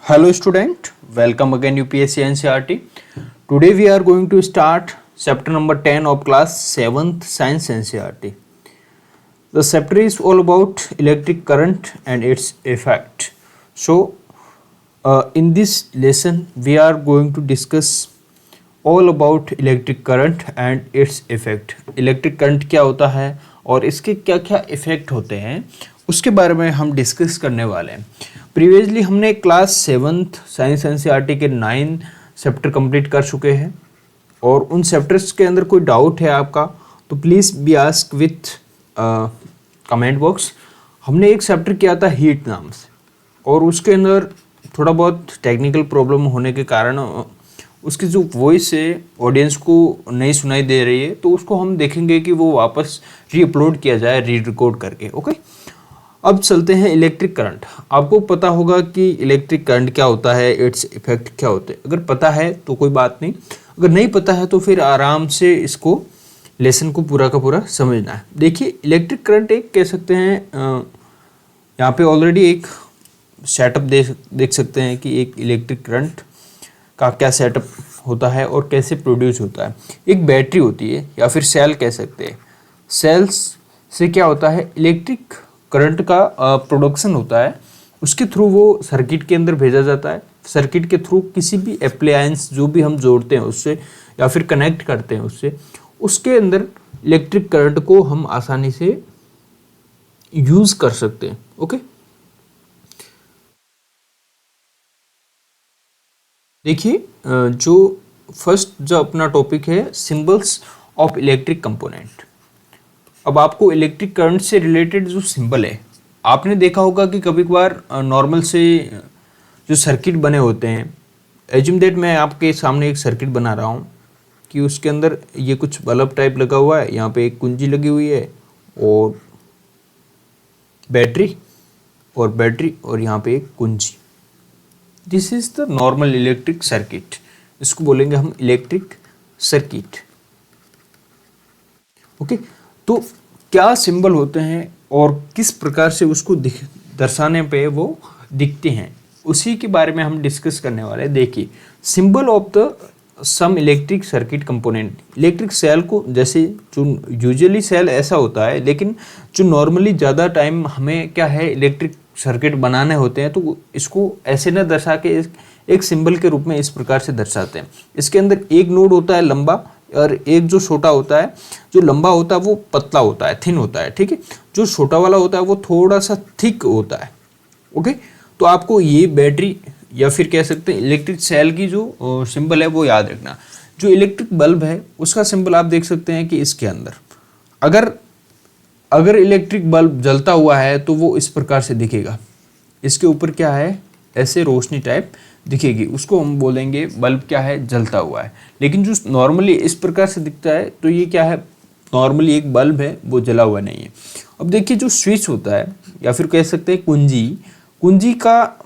Hello student, welcome again UPSC NCERT. Today we are going to start chapter number 10 of class 7th Science NCERT. The chapter is all about electric current and its effect. So in this lesson we are going to discuss all about electric current and its effect. Electric current क्या होता है और इसके क्या क्या effect होते हैं उसके बारे में हम डिस्कस करने वाले हैं। प्रीवियसली हमने क्लास 7th साइंस एनसीईआरटी के 9 चैप्टर कंप्लीट कर चुके हैं और उन चैप्टर्स के अंदर कोई डाउट है आपका तो please be ask with comment box. हमने एक चैप्टर किया था हीट नाम से और उसके अंदर थोड़ा बहुत टेक्निकल प्रॉब्लम होने के कारण उसकी जो वॉइस है ऑडियंस को नहीं सुनाई दे रही है, तो उसको हम देखेंगे कि वो वापस री-अपलोड किया जाए री रिकॉर्ड करके। ओके, अब चलते हैं इलेक्ट्रिक करंट। आपको पता होगा कि इलेक्ट्रिक करंट क्या होता है, इट्स इफेक्ट क्या होते हैं। अगर पता है तो कोई बात नहीं, अगर नहीं पता है तो फिर आराम से इसको लेसन को पूरा का पूरा समझना है। देखिए, इलेक्ट्रिक करंट एक कह सकते हैं, यहाँ पे ऑलरेडी एक सेटअप देख सकते हैं कि एक इलेक्ट्रिक करंट का क्या सेटअप होता है और कैसे प्रोड्यूस होता है। एक बैटरी होती है या फिर सेल कह सकते हैं। सेल्स से क्या होता है, इलेक्ट्रिक करंट का प्रोडक्शन होता है, उसके थ्रू वो सर्किट के अंदर भेजा जाता है। सर्किट के थ्रू किसी भी एप्लायंस जो भी हम जोड़ते हैं उससे या फिर कनेक्ट करते हैं उससे, उसके अंदर इलेक्ट्रिक करंट को हम आसानी से यूज़ कर सकते हैं। ओके, देखिए, जो फर्स्ट जो अपना टॉपिक है सिंबल्स ऑफ इलेक्ट्रिक कंपोनेंट। अब आपको इलेक्ट्रिक करंट से रिलेटेड जो सिंबल है, आपने देखा होगा कि कभी कभार नॉर्मल से जो सर्किट बने होते हैं, एज्यूम दैट मैं आपके सामने एक सर्किट बना रहा हूँ कि उसके अंदर ये कुछ बल्ब टाइप लगा हुआ है, यहाँ पे एक कुंजी लगी हुई है और बैटरी और यहाँ पे एक कुंजी। This is the normal electric circuit, इसको बोलेंगे हम इलेक्ट्रिक सर्किट। ओके, तो क्या सिंबल होते हैं और किस प्रकार से उसको दर्शाने पे वो दिखते हैं, उसी के बारे में हम डिस्कस करने वाले हैं। देखिए, symbol of the some electric circuit component. Electric cell को, जैसे जो यूजुअली सेल ऐसा होता है, लेकिन जो नॉर्मली ज़्यादा टाइम हमें क्या है इलेक्ट्रिक सर्किट बनाने होते हैं, तो इसको ऐसे ना दर्शा के एक सिंबल के रूप में इस प्रकार से दर्शाते हैं। इसके अंदर एक नोड होता है लंबा और एक जो छोटा होता है। जो लंबा होता है वो पतला होता है, थिन होता है, ठीक है। जो छोटा वाला होता है वो थोड़ा सा थिक होता है। ओके, तो आपको ये बैटरी या फिर कह सकते हैं इलेक्ट्रिक सेल की जो सिंबल है वो याद रखना। जो इलेक्ट्रिक बल्ब है उसका सिंबल आप देख सकते हैं कि इसके अंदर अगर इलेक्ट्रिक बल्ब जलता हुआ है तो वो इस प्रकार से दिखेगा। इसके ऊपर क्या है, ऐसे रोशनी टाइप दिखेगी, उसको हम बोलेंगे बल्ब क्या है, जलता हुआ है। लेकिन जो नॉर्मली इस प्रकार से दिखता है तो ये क्या है, नॉर्मली एक बल्ब है, वो जला हुआ नहीं है। अब देखिए, जो स्विच होता है या फिर कह सकते हैं कुंजी का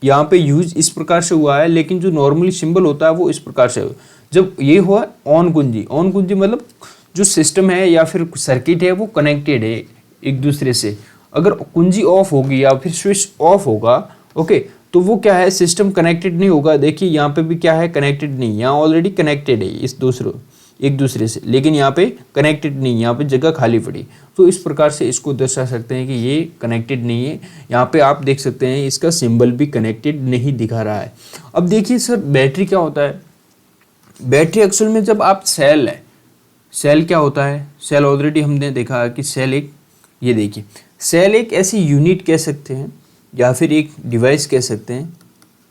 यहाँ पे यूज इस प्रकार से हुआ है, लेकिन जो नॉर्मली सिंबल होता है वो इस प्रकार से। जब ये हुआ ऑन कुंजी मतलब जो सिस्टम है या फिर सर्किट है वो कनेक्टेड है एक दूसरे से। अगर कुंजी ऑफ होगी या फिर स्विच ऑफ होगा, ओके, तो वो क्या है, सिस्टम कनेक्टेड नहीं होगा। देखिए, यहाँ पे भी क्या है, कनेक्टेड नहीं, यहाँ ऑलरेडी कनेक्टेड है एक दूसरे से, लेकिन यहाँ पे कनेक्टेड नहीं, यहाँ पे जगह खाली पड़ी। तो इस प्रकार से इसको दर्शा सकते हैं कि ये कनेक्टेड नहीं है। यहाँ पे आप देख सकते हैं इसका सिंबल भी कनेक्टेड नहीं दिखा रहा है। अब देखिए सर, बैटरी क्या होता है। बैटरी एक्चुअल में जब आप सेल क्या होता है, सेल ऑलरेडी हमने देखा कि ये देखिए, सेल एक ऐसी यूनिट कह सकते हैं या फिर एक डिवाइस कह सकते हैं।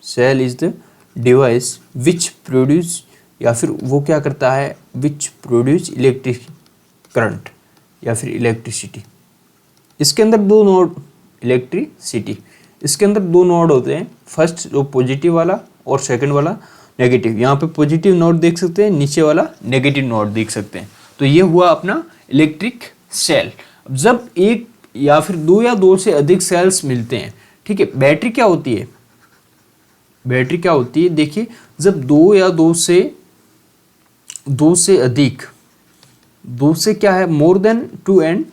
Cell is the device which produce, या फिर वो क्या करता है, विच प्रोड्यूस इलेक्ट्रिक करंट या फिर इलेक्ट्रिसिटी। इसके अंदर दो नोड, इलेक्ट्रिसिटी, इसके अंदर दो नोड होते हैं, फर्स्ट जो पॉजिटिव वाला और सेकंड वाला नेगेटिव। यहाँ पे पॉजिटिव नोड देख सकते हैं, नीचे वाला नेगेटिव नोड देख सकते हैं। तो ये हुआ अपना इलेक्ट्रिक सेल। जब एक या फिर दो से अधिक सेल्स मिलते हैं, ठीक है। बैटरी क्या होती है, देखिए, जब दो से अधिक, दो से क्या है, मोर देन 2 एंड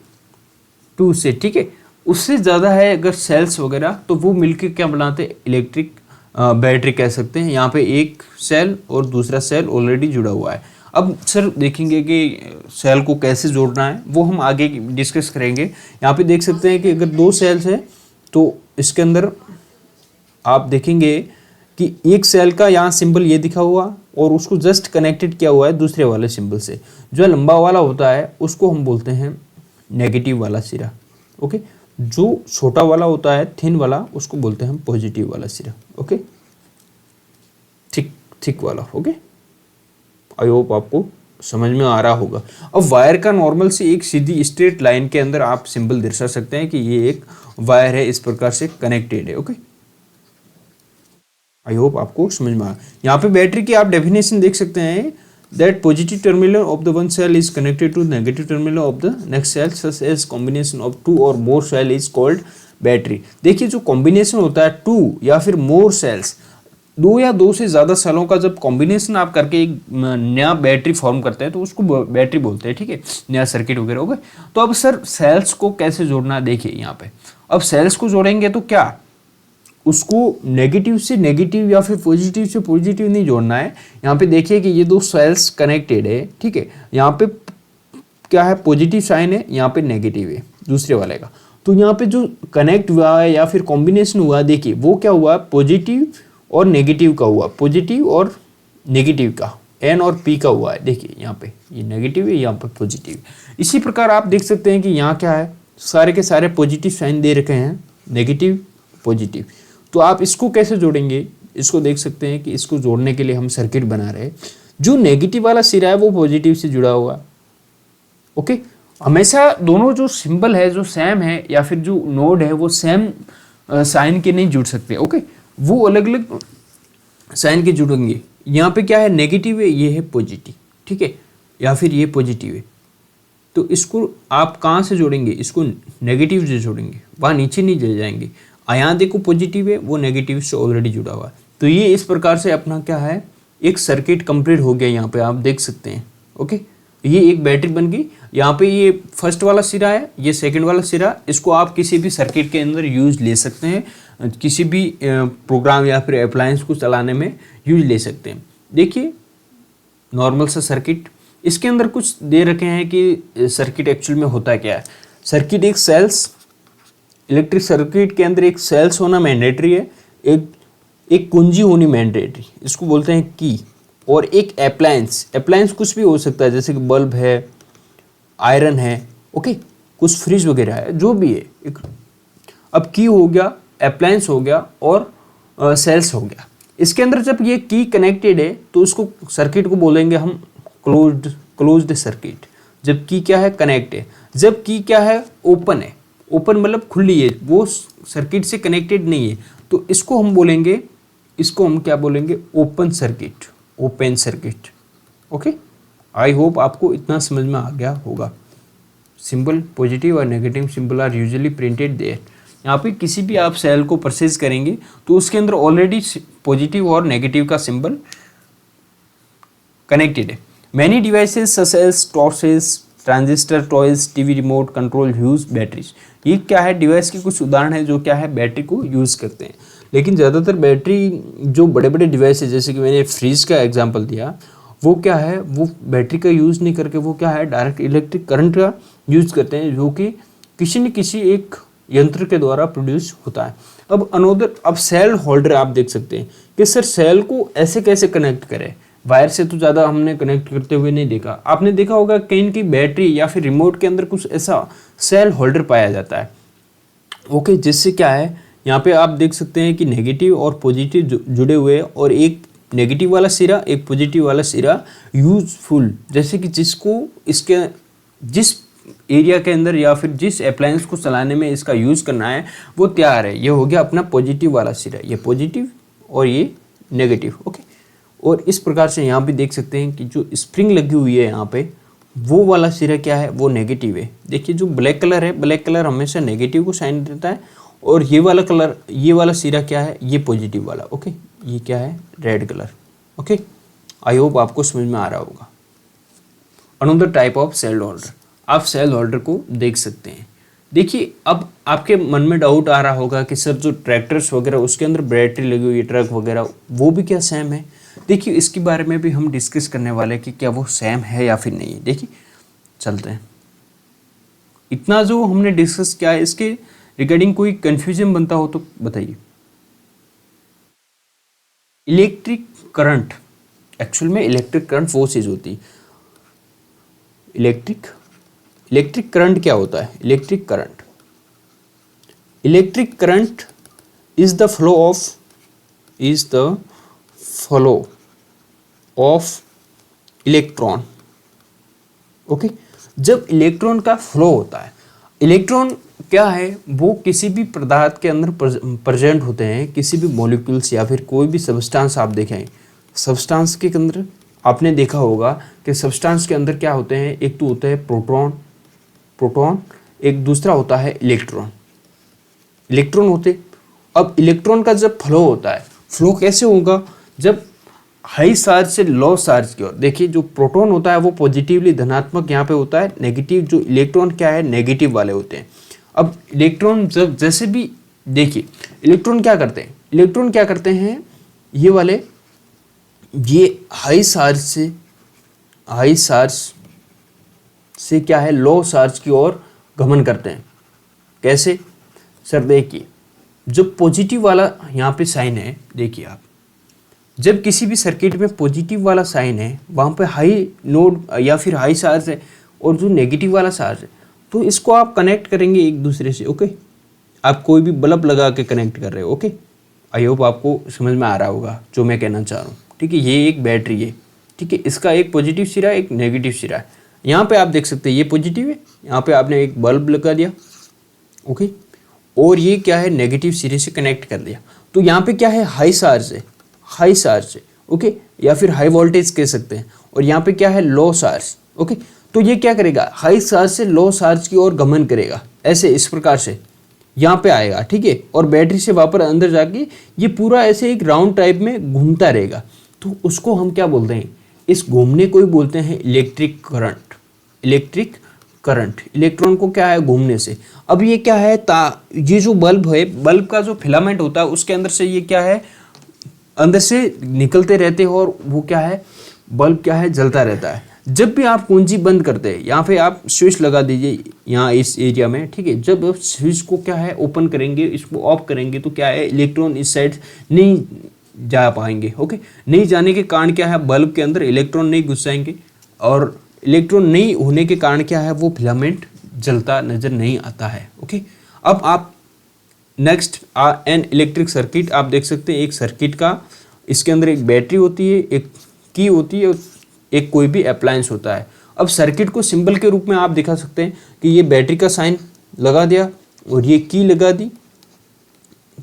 2 से, ठीक है, उससे ज़्यादा है अगर सेल्स वगैरह, तो वो मिलकर क्या बनाते हैं, इलेक्ट्रिक बैटरी कह सकते हैं। यहाँ पे एक सेल और दूसरा सेल ऑलरेडी जुड़ा हुआ है। अब सर देखेंगे कि सेल को कैसे जोड़ना है, वो हम आगे डिस्कस करेंगे। यहाँ पे देख सकते हैं कि अगर दो सेल्स हैं तो इसके अंदर आप देखेंगे कि एक सेल का यहाँ सिंबल ये दिखा हुआ और उसको जस्ट कनेक्टेड किया हुआ है दूसरे वाले सिंबल से। जो लंबा वाला होता है उसको हम बोलते हैं नेगेटिव वाला सिरा। ओके, जो छोटा वाला होता है थिन वाला उसको बोलते हैं हम पॉजिटिव वाला सिरा। ओके, थिक वाला। ओके, आई होप आपको समझ में आ रहा होगा। अब वायर का नॉर्मल से एक सीधी स्ट्रेट लाइन के अंदर आप सिंबल दर्शा सकते हैं कि ये एक वायर है, इस प्रकार से कनेक्टेड है। ओके, आई होप आपको समझ में आ। यहाँ पे बैटरी की आप डेफिनेशन देख सकते हैं that positive terminal of the one cell is connected to negative terminal of the next cell such as combination of two or more cell is called battery। देखिए जो कॉम्बिनेशन होता है टू या फिर मोर सेल्स, दो या दो से ज़्यादा सेलों का जब कॉम्बिनेशन आप करके एक नया बैटरी फॉर्म करते हैं तो उसको बैटरी बोलते हैं। ठीक है, नया सर्किट वगैरह हो गए। तो अब सर सेल्स को कैसे जोड़ना, देखिए यहाँ पे अब सेल्स को जोड़ेंगे तो क्या उसको नेगेटिव से नेगेटिव या फिर पॉजिटिव से पॉजिटिव नहीं जोड़ना है। यहाँ पे देखिए कि ये दो सेल्स कनेक्टेड है। ठीक है, यहाँ पे क्या है पॉजिटिव साइन है, यहाँ पे नेगेटिव है दूसरे वाले का। तो यहाँ पे जो कनेक्ट हुआ है या फिर कॉम्बिनेशन हुआ, देखिए वो क्या हुआ, पॉजिटिव और नेगेटिव का हुआ, पॉजिटिव और नेगेटिव का एन और पी का हुआ है। देखिए यहाँ पे ये नेगेटिव है, यहाँ पे पॉजिटिव है। इसी प्रकार आप देख सकते हैं कि यहाँ क्या है, सारे के सारे पॉजिटिव साइन दे रखे हैं, नेगेटिव पॉजिटिव। तो आप इसको कैसे जोड़ेंगे, इसको देख सकते हैं कि इसको जोड़ने के लिए हम सर्किट बना रहे हैं। जो नेगेटिव वाला सिरा है वो पॉजिटिव से जुड़ा हुआ है। ओके, हमेशा दोनों जो सिंबल है जो सेम है या फिर जो नोड है वो सेम साइन के नहीं जुड़ सकते। ओके, वो अलग अलग साइन के जुड़ेंगे। यहाँ पे क्या है, नेगेटिव है, ये है पॉजिटिव। ठीक है, या फिर ये पॉजिटिव है, तो इसको आप कहाँ से जोड़ेंगे, इसको नेगेटिव से जोड़ेंगे, वहाँ नीचे नहीं ले जाएंगे। यहाँ देखो पॉजिटिव है, वो नेगेटिव से ऑलरेडी जुड़ा हुआ है। तो ये इस प्रकार से अपना क्या है, एक सर्किट कंप्लीट हो गया। यहाँ पे आप देख सकते हैं। ओके, ये एक बैटरी बन गई। यहाँ पे ये फर्स्ट वाला सिरा है, ये सेकंड वाला सिरा। इसको आप किसी भी सर्किट के अंदर यूज ले सकते हैं, किसी भी प्रोग्राम या फिर अप्लायंस को चलाने में यूज ले सकते हैं। देखिए नॉर्मल सा सर्किट, इसके अंदर कुछ दे रखे हैं कि सर्किट एक्चुअल में होता क्या है। सर्किट एक सेल्स, इलेक्ट्रिक सर्किट के अंदर एक सेल्स होना मैंडेटरी है, एक कुंजी होनी मैंडेटरी, इसको बोलते हैं की। और एक अप्लायंस कुछ भी हो सकता है, जैसे कि बल्ब है, आयरन है, ओके, कुछ फ्रिज वगैरह है, जो भी है एक। अब की हो गया, अप्लायंस हो गया और सेल्स हो गया। इसके अंदर जब ये की कनेक्टेड है तो उसको सर्किट को बोलेंगे हम क्लोज्ड सर्किट। जब की क्या है, कनेक्ट है। जब की क्या है, ओपन है। ओपन मतलब खुली है, वो सर्किट से कनेक्टेड नहीं है, तो इसको हम बोलेंगे, इसको हम क्या बोलेंगे, open circuit. Okay, I hope आपको इतना समझ में आ गया होगा। सिंबल पॉजिटिव और negative symbol are usually printed there. यहाँ पे किसी भी आप सेल को परचेज करेंगे तो उसके अंदर ऑलरेडी पॉजिटिव और नेगेटिव का सिंबल कनेक्टेड है। Many devices such as torches, transistor, toys, TV remote control use batteries. ये क्या है, डिवाइस के कुछ उदाहरण है जो क्या है, बैटरी को यूज करते हैं। लेकिन ज़्यादातर बैटरी जो बड़े बड़े डिवाइस है, जैसे कि मैंने फ्रिज का एग्जांपल दिया, वो क्या है, वो बैटरी का यूज़ नहीं करके वो क्या है, डायरेक्ट इलेक्ट्रिक करंट का यूज करते हैं, जो कि किसी न किसी एक यंत्र के द्वारा प्रोड्यूस होता है। अब सेल होल्डर आप देख सकते हैं कि सर सेल को ऐसे कैसे कनेक्ट करें। वायर से तो ज़्यादा हमने कनेक्ट करते हुए नहीं देखा। आपने देखा होगा कहीं की बैटरी या फिर रिमोट के अंदर कुछ ऐसा सेल होल्डर पाया जाता है। ओके, जिससे क्या है, यहाँ पे आप देख सकते हैं कि नेगेटिव और पॉजिटिव जुड़े हुए, और एक नेगेटिव वाला सिरा, एक पॉजिटिव वाला सिरा यूजफुल, जैसे कि जिसको इसके जिस एरिया के अंदर या फिर जिस अप्लायंस को चलाने में इसका यूज़ करना है वो तैयार है। ये हो गया अपना पॉजिटिव वाला सिरा, ये पॉजिटिव और ये नेगेटिव। ओके, और इस प्रकार से यहाँ पे देख सकते हैं कि जो स्प्रिंग लगी हुई है यहाँ पे, वो वाला सिरा क्या है, वो नेगेटिव है। देखिए जो ब्लैक कलर है, ब्लैक कलर हमेशा नेगेटिव को साइन देता है, और ये वाला कलर, ये वाला सिरा क्या है, ये पॉजिटिव वाला। ओके, ये क्या है, red colour. Okay, I hope आपको समझ में आ रहा होगा। Another type of cell holder, आप सेल होल्डर को देख सकते हैं। देखिए अब आपके मन में डाउट आ रहा होगा कि सर जो ट्रैक्टर्स वगैरह उसके अंदर बैटरी लगी हुई है, ट्रक वगैरह, वो भी क्या सेम है? देखिए इसके बारे में भी हम डिस्कस करने वाले हैं कि क्या वो सेम है या फिर नहीं है। देखिए चलते हैं। इतना जो हमने डिस्कस किया है, इसके रिगार्डिंग कोई कंफ्यूजन बनता हो तो बताइए। इलेक्ट्रिक करंट, एक्चुअल में इलेक्ट्रिक करंट वो चीज होती है। इलेक्ट्रिक करंट क्या होता है? Electric current is the flow of electron. Okay, जब इलेक्ट्रॉन का फ्लो होता है, इलेक्ट्रॉन क्या है, वो किसी भी पदार्थ के अंदर प्रेजेंट होते हैं, किसी भी मॉलिक्यूल्स या फिर कोई भी सब्सटेंस आप देखें, सब्सटेंस के अंदर आपने देखा होगा कि सब्सटेंस के अंदर क्या होते हैं, एक तो होता है प्रोटॉन, एक दूसरा होता है इलेक्ट्रॉन होते। अब इलेक्ट्रॉन का जब फ्लो होता है, फ्लो कैसे होगा? जब हाई चार्ज से लो चार्ज की ओर, देखिए जो प्रोटॉन होता है वो पॉजिटिवली धनात्मक यहाँ पे होता है, नेगेटिव जो इलेक्ट्रॉन क्या है, नेगेटिव वाले होते हैं। अब इलेक्ट्रॉन जब जैसे भी, देखिए इलेक्ट्रॉन क्या करते हैं, ये वाले, ये हाई चार्ज से क्या है, लो चार्ज की ओर गमन करते हैं। कैसे सर? देखिए जो पॉजिटिव वाला यहाँ पे साइन है, देखिए आप, जब किसी भी सर्किट में पॉजिटिव वाला साइन है, वहाँ पे हाई नोड या फिर हाई चार्ज है, और जो नेगेटिव वाला चार्ज है, तो इसको आप कनेक्ट करेंगे एक दूसरे से। ओके, आप कोई भी बल्ब लगा के कनेक्ट कर रहे हो। ओके, आई होप आपको समझ में आ रहा होगा जो मैं कहना चाह रहा हूँ। ठीक है, ये एक बैटरी है, ठीक है, इसका एक पॉजिटिव सिरा है, एक नेगेटिव सिरा है। यहाँ पे आप देख सकते हैं ये पॉजिटिव है, यहाँ पे आपने एक बल्ब लगा दिया। ओके, और ये क्या है, नेगेटिव सिरे से कनेक्ट कर दिया। तो यहाँ पे क्या है, हाई चार्ज है। ओके, या फिर हाई वोल्टेज कह सकते हैं, और यहाँ पे क्या है, लो चार्ज। ओके, तो ये क्या करेगा, हाई चार्ज से लो चार्ज की ओर गमन करेगा, ऐसे इस प्रकार से यहाँ पे आएगा। ठीक है, और बैटरी से वापस अंदर जाके ये पूरा ऐसे एक राउंड टाइप में घूमता रहेगा। तो उसको हम क्या बोलते हैं, इस घूमने को ही बोलते हैं इलेक्ट्रिक करंट। इलेक्ट्रॉन को क्या है, घूमने से। अब ये क्या है, ये जो बल्ब है, बल्ब का जो फिलामेंट होता है उसके अंदर से ये क्या है, अंदर से निकलते रहते हैं, और वो क्या है, बल्ब क्या है, जलता रहता है। जब भी आप कुंजी बंद करते हैं, यहाँ पे आप स्विच लगा दीजिए यहाँ इस एरिया में। ठीक है, जब आप स्विच को क्या है ओपन करेंगे, इसको ऑफ करेंगे, तो क्या है, इलेक्ट्रॉन इस साइड नहीं जा पाएंगे। ओके, नहीं जाने के कारण क्या है, बल्ब के अंदर इलेक्ट्रॉन नहीं घुस जाएंगे, और इलेक्ट्रॉन नहीं होने के कारण क्या है, वो फिलामेंट जलता नजर नहीं आता है। ओके, अब आप नेक्स्ट एन इलेक्ट्रिक सर्किट आप देख सकते हैं। एक सर्किट का, इसके अंदर एक बैटरी होती है, एक की होती है, एक कोई भी अप्लायंस होता है। अब सर्किट को सिंबल के रूप में आप दिखा सकते हैं कि ये बैटरी का साइन लगा दिया, और ये की लगा दी,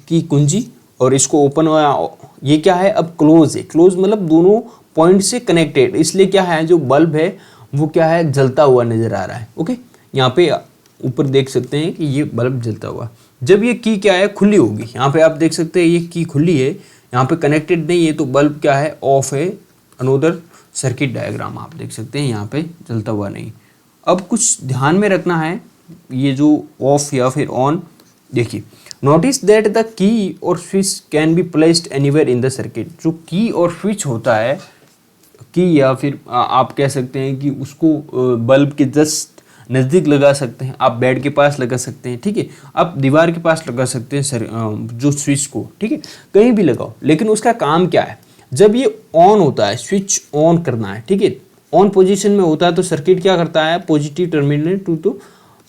की कुंजी, और इसको ओपन हुआ। ये क्या है, अब क्लोज है। क्लोज मतलब दोनों पॉइंट से कनेक्टेड, इसलिए क्या है, जो बल्ब है वो क्या है, जलता हुआ नजर आ रहा है। ओके, यहाँ पे ऊपर देख सकते हैं कि ये बल्ब जलता हुआ। जब ये की क्या है, खुली होगी, यहाँ पे आप देख सकते हैं ये की खुली है, यहाँ पे कनेक्टेड नहीं है, तो बल्ब क्या है, ऑफ है। अनोदर सर्किट डायग्राम आप देख सकते हैं, यहाँ पे जलता हुआ नहीं। अब कुछ ध्यान में रखना है, ये जो ऑफ या फिर ऑन, देखिए नोटिस दैट द की और switch can be placed anywhere in the circuit. जो की और स्विच होता है, की या फिर आप कह सकते हैं कि उसको बल्ब के जस्ट नज़दीक लगा सकते हैं, आप बेड के पास लगा सकते हैं। ठीक है, आप दीवार के पास लगा सकते हैं सर, जो स्विच को। ठीक है, कहीं भी लगाओ, लेकिन उसका काम क्या है, जब ये ऑन होता है, स्विच ऑन करना है। ठीक है, ऑन पोजीशन में होता है, तो सर्किट क्या करता है, पॉजिटिव टर्मिनल टू, तो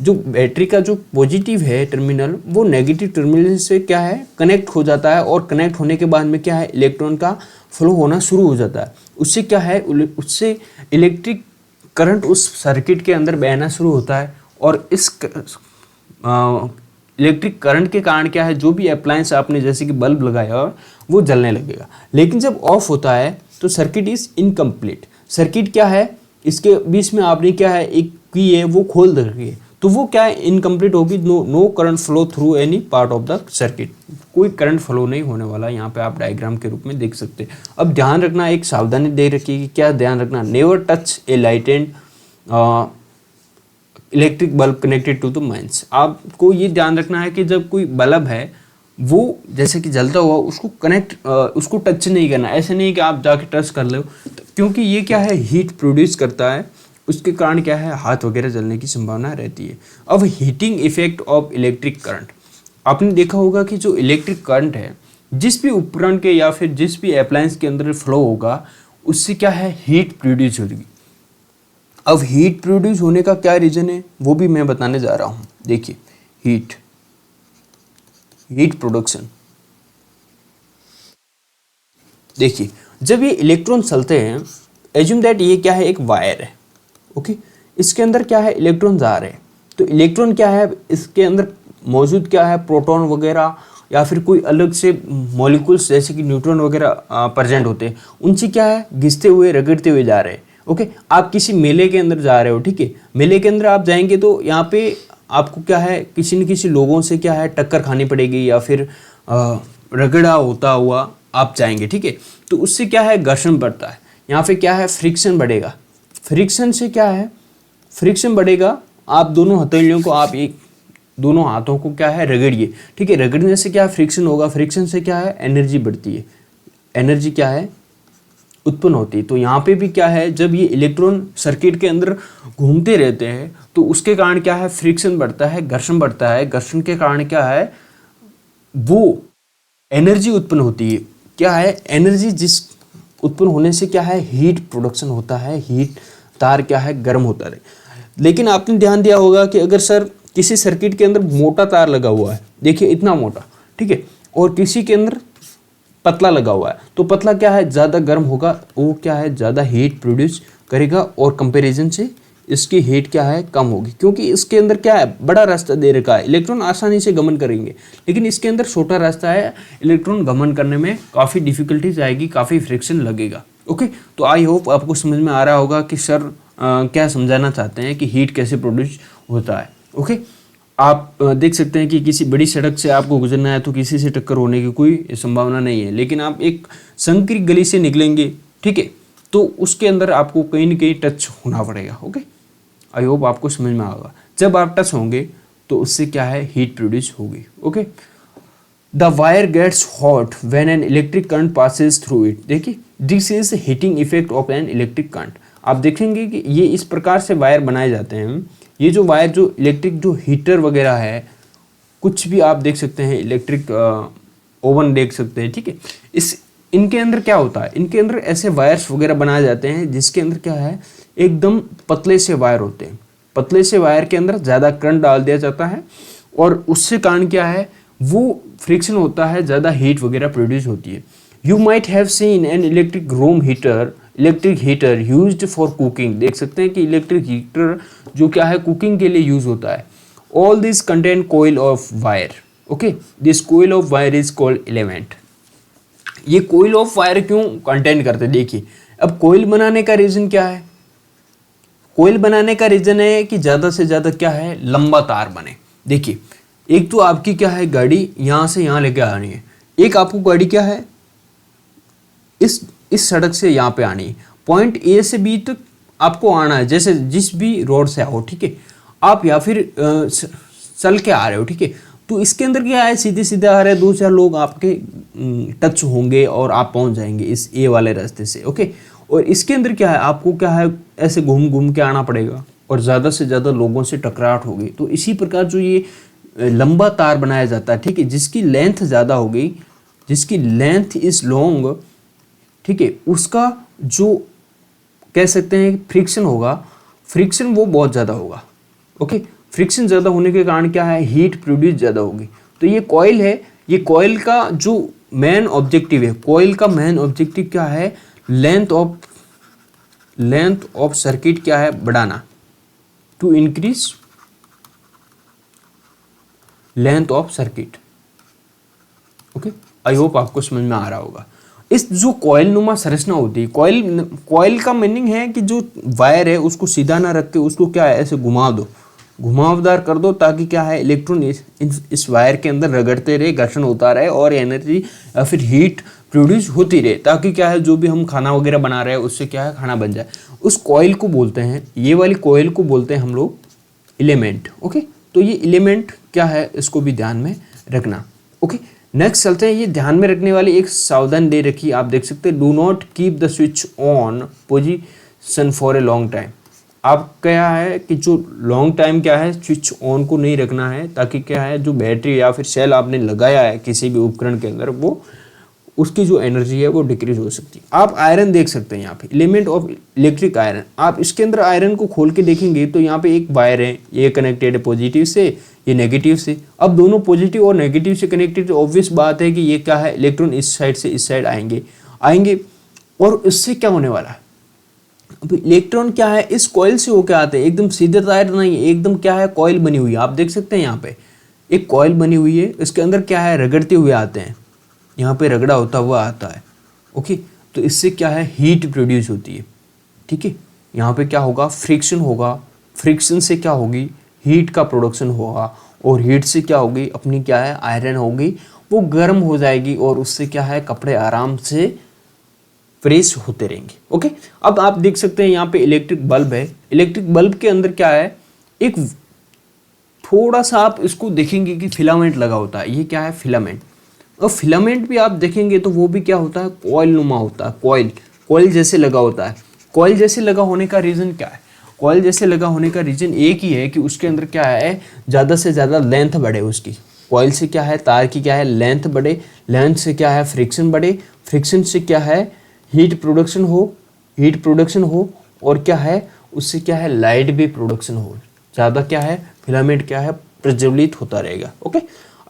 जो बैटरी का जो पॉजिटिव है टर्मिनल, वो नेगेटिव टर्मिनल से क्या है, कनेक्ट हो जाता है, और कनेक्ट होने के बाद में क्या है, इलेक्ट्रॉन का फ्लो होना शुरू हो जाता है। उससे क्या है, उससे इलेक्ट्रिक करंट उस सर्किट के अंदर बहना शुरू होता है, और इस इलेक्ट्रिक करंट के कारण क्या है, जो भी अप्लायंस आपने जैसे कि बल्ब लगाया वो जलने लगेगा। लेकिन जब ऑफ होता है तो सर्किट इज इनकम्प्लीट। सर्किट क्या है, इसके बीच में आपने क्या है, एक की है वो खोल दे रही है, तो वो क्या है, इनकम्प्लीट होगी। No current flow through any part of the circuit, कोई करंट फ्लो नहीं होने वाला। यहाँ पे आप डायग्राम के रूप में देख सकते हैं। अब ध्यान रखना, एक सावधानी दे रखिए कि क्या ध्यान रखना, never touch a lighted electric bulb connected to the mains. आपको ये ध्यान रखना है कि जब कोई बल्ब है वो जैसे कि जलता हुआ उसको टच नहीं करना। ऐसे नहीं कि आप जाके टच कर लो, क्योंकि ये क्या है, हीट प्रोड्यूस करता है, उसके कारण क्या है, हाथ वगैरह जलने की संभावना रहती है। अब heating effect of electric current, आपने देखा होगा कि जो इलेक्ट्रिक करंट है जिस भी उपकरण के या फिर जिस भी अप्लायंस के अंदर फ्लो होगा उससे क्या है, हीट प्रोड्यूस होगी। अब हीट प्रोड्यूस होने का क्या रीजन है वो भी मैं बताने जा रहा हूँ। देखिए, हीट प्रोडक्शन। देखिए, जब ये इलेक्ट्रॉन चलते हैं, एज्यूम दैट ये क्या है, एक वायर है, ओके, इसके अंदर क्या है, इलेक्ट्रॉन जा रहे हैं। तो इलेक्ट्रॉन क्या है, इसके अंदर मौजूद क्या है, प्रोटॉन वगैरह या फिर कोई अलग से मॉलिक्यूल्स जैसे कि न्यूट्रॉन वगैरह प्रेजेंट होते हैं, उनसे क्या है, घिसते हुए रगड़ते हुए जा रहे हैं। ओके, आप किसी मेले के अंदर जा रहे हो, ठीक है, मेले के अंदर आप जाएंगे तो यहाँ पे आपको क्या है, किसी न किसी लोगों से क्या है, टक्कर खानी पड़ेगी या फिर रगड़ा होता हुआ आप जाएंगे, ठीक है। तो उससे क्या है, घर्षण बढ़ता है, यहाँ पे क्या है, फ्रिक्शन बढ़ेगा। फ्रिक्शन से क्या है, फ्रिक्शन बढ़ेगा, आप दोनों हथेलियों को, आप एक दोनों हाथों को क्या है, रगड़िए, ठीक है। रगड़ने से क्या फ्रिक्शन होगा, फ्रिक्शन से क्या है, एनर्जी बढ़ती है, एनर्जी क्या है, उत्पन्न होती है। तो यहाँ पे भी क्या है, जब ये इलेक्ट्रॉन सर्किट के अंदर घूमते रहते हैं तो उसके कारण क्या है, फ्रिक्शन बढ़ता है, घर्षण बढ़ता है। घर्षण के कारण क्या है, वो एनर्जी उत्पन्न होती है। क्या है, एनर्जी जिस उत्पन्न होने से क्या है, हीट प्रोडक्शन होता है, हीट तार क्या है, गर्म होता है। लेकिन आपने ध्यान दिया होगा कि अगर सर किसी सर्किट के अंदर मोटा तार लगा हुआ है, देखिए इतना मोटा, ठीक है, और किसी के अंदर पतला लगा हुआ है, तो पतला क्या है, ज़्यादा गर्म होगा, वो क्या है, ज़्यादा हीट प्रोड्यूस करेगा, और कंपैरिजन से इसकी हीट क्या है, कम होगी, क्योंकि इसके अंदर क्या है, बड़ा रास्ता दे रखा है, इलेक्ट्रॉन आसानी से गमन करेंगे। लेकिन इसके अंदर छोटा रास्ता है, इलेक्ट्रॉन गमन करने में काफ़ी डिफिकल्टीज आएगी, काफ़ी फ्रिक्शन लगेगा। ओके, तो आई होप आपको समझ में आ रहा होगा कि सर क्या समझाना चाहते हैं कि हीट कैसे प्रोड्यूस होता है। ओके, आप देख सकते हैं कि किसी बड़ी सड़क से आपको गुजरना है तो किसी से टक्कर होने की कोई संभावना नहीं है, लेकिन आप एक संकरी गली से निकलेंगे, ठीक है, तो उसके अंदर आपको कहीं न कहीं टच होना पड़ेगा। ओके, आई होप आपको समझ में आएगा। जब आप टच होंगे तो उससे क्या है, हीट प्रोड्यूस होगी। Okay, the wire gets hot when an electric current passes through it. देखिए, this is heating effect of an electric current. आप देखेंगे कि ये इस प्रकार से वायर बनाए जाते हैं। ये जो वायर, जो इलेक्ट्रिक जो हीटर वगैरह है, कुछ भी आप देख सकते हैं, इलेक्ट्रिक ओवन देख सकते हैं, ठीक है, इनके अंदर क्या होता है, इनके अंदर ऐसे वायर्स वगैरह बनाए जाते हैं जिसके अंदर क्या है, एकदम पतले से वायर होते हैं। पतले से वायर के अंदर ज़्यादा करंट डाल दिया जाता है और उससे कारण क्या है, वो फ्रिक्शन होता है, ज़्यादा हीट वगैरह प्रोड्यूस होती है। You might have seen an electric room heater, electric heater used for cooking. देख सकते हैं कि इलेक्ट्रिक हीटर जो क्या है, कुकिंग के लिए यूज होता है। All this contain coil of wire. Okay, this coil of wire is called element. ये कोयल ऑफ वायर क्यों कंटेन करते हैं, देखिए, अब कोयल बनाने का रीजन क्या है, कोयल बनाने का रीजन है कि ज़्यादा से ज़्यादा क्या है, लंबा तार बने। देखिए, एक तो आपकी क्या है, गाड़ी यहाँ से यहाँ लेके आनी है, एक आपको गाड़ी क्या है, इस सड़क से यहाँ पे आनी है, पॉइंट ए से बी तक आपको आना है, जैसे जिस भी रोड से आओ, ठीक है, आप या फिर चल के आ रहे हो, ठीक है, तो इसके अंदर क्या है, सीधे सीधे आ रहे हैं, 2-4 लोग आपके टच होंगे और आप पहुंच जाएंगे इस ए वाले रास्ते से। ओके, और इसके अंदर क्या है, आपको क्या है, ऐसे घूम घूम के आना पड़ेगा और ज़्यादा से ज़्यादा लोगों से टकराहट होगी। तो इसी प्रकार जो ये लंबा तार बनाया जाता है, ठीक है, जिसकी लेंथ ज़्यादा होगी, जिसकी लेंथ इज लॉन्ग, ठीक है, उसका जो कह सकते हैं फ्रिक्शन होगा, फ्रिक्शन वो बहुत ज़्यादा होगा। ओके, फ्रिक्शन ज़्यादा होने के कारण क्या है, हीट प्रोड्यूस ज़्यादा होगी। तो ये कॉइल है, ये कॉइल का जो मेन ऑब्जेक्टिव है, कॉइल का मेन ऑब्जेक्टिव क्या है, लेंथ ऑफ सर्किट क्या है, बढ़ाना, to increase length of circuit. Okay, I hope आपको समझ में आ रहा होगा। इस जो कॉइल नुमा संरचना होती है, कॉइल का मीनिंग है कि जो वायर है उसको सीधा ना रख के उसको क्या है, ऐसे घुमा दो, घुमावदार कर दो, ताकि क्या है, इलेक्ट्रॉन इस वायर के अंदर रगड़ते रहे, घर्षण होता रहे और एनर्जी या फिर हीट प्रोड्यूस होती रहे, ताकि क्या है, जो भी हम खाना वगैरह बना रहे हैं उससे क्या है, खाना बन जाए। उस कॉइल को बोलते हैं, ये वाली कॉइल को बोलते हैं हम लोग एलिमेंट। ओके, तो ये एलिमेंट क्या है इसको भी ध्यान में रखना। ओके, नेक्स्ट चलते हैं, ये ध्यान में रखने वाली एक सावधान दे रखी आप देख सकते हैं, do not keep the switch on position for a long time. आप क्या है कि जो लॉन्ग टाइम क्या है स्विच ऑन को नहीं रखना है, ताकि क्या है जो बैटरी या फिर सेल आपने लगाया है किसी भी उपकरण के अंदर वो उसकी जो एनर्जी है वो डिक्रीज हो सकती है। आप आयरन देख सकते हैं यहाँ पे, एलिमेंट ऑफ इलेक्ट्रिक आयरन। आप इसके अंदर आयरन को खोल के देखेंगे तो यहाँ पे एक वायर है, ये कनेक्टेड है पॉजिटिव से, ये नेगेटिव से। अब दोनों पॉजिटिव और नेगेटिव से कनेक्टेड, तो ऑब्वियस बात है कि ये क्या है, इलेक्ट्रॉन इस साइड से इस साइड आएंगे और इससे क्या होने वाला है, अब इलेक्ट्रॉन क्या है इस कॉइल से होकर आते हैं, एकदम सीधे तार नहीं, एकदम क्या है कॉइल बनी हुई है। आप देख सकते हैं यहाँ पे एक कॉइल बनी हुई है, इसके अंदर क्या है रगड़ते हुए आते हैं, यहाँ पे रगड़ा होता हुआ आता है। ओके, तो इससे क्या है हीट प्रोड्यूस होती है। ठीक है, यहाँ पे क्या होगा, फ्रिक्शन होगा, फ्रिक्शन से क्या होगी, हीट का प्रोडक्शन होगा, और हीट से क्या होगी, अपनी क्या है आयरन होगी वो गर्म हो जाएगी, और उससे क्या है कपड़े आराम से प्रेस होते रहेंगे। ओके, अब आप देख सकते हैं यहाँ पे इलेक्ट्रिक बल्ब है, इलेक्ट्रिक बल्ब के अंदर क्या है, एक थोड़ा सा आप इसको देखेंगे कि फिलामेंट लगा होता है, ये क्या है फिलामेंट। और फिलामेंट भी आप देखेंगे तो वो भी क्या होता है, कॉइल नुमा होता है, कॉइल जैसे लगा होता है। कॉइल जैसे लगा होने का रीज़न क्या है, कॉइल जैसे लगा होने का रीज़न एक ही है कि उसके अंदर क्या है ज़्यादा से ज़्यादा लेंथ बढ़े उसकी। कॉइल से क्या है तार की क्या है लेंथ बढ़े, लेंथ से क्या है फ्रिक्शन बढ़े, फ्रिक्शन से क्या है हीट प्रोडक्शन हो, और क्या है उससे क्या है लाइट भी प्रोडक्शन हो। ज़्यादा क्या है फिलामेंट क्या है प्रज्वलित होता रहेगा। ओके,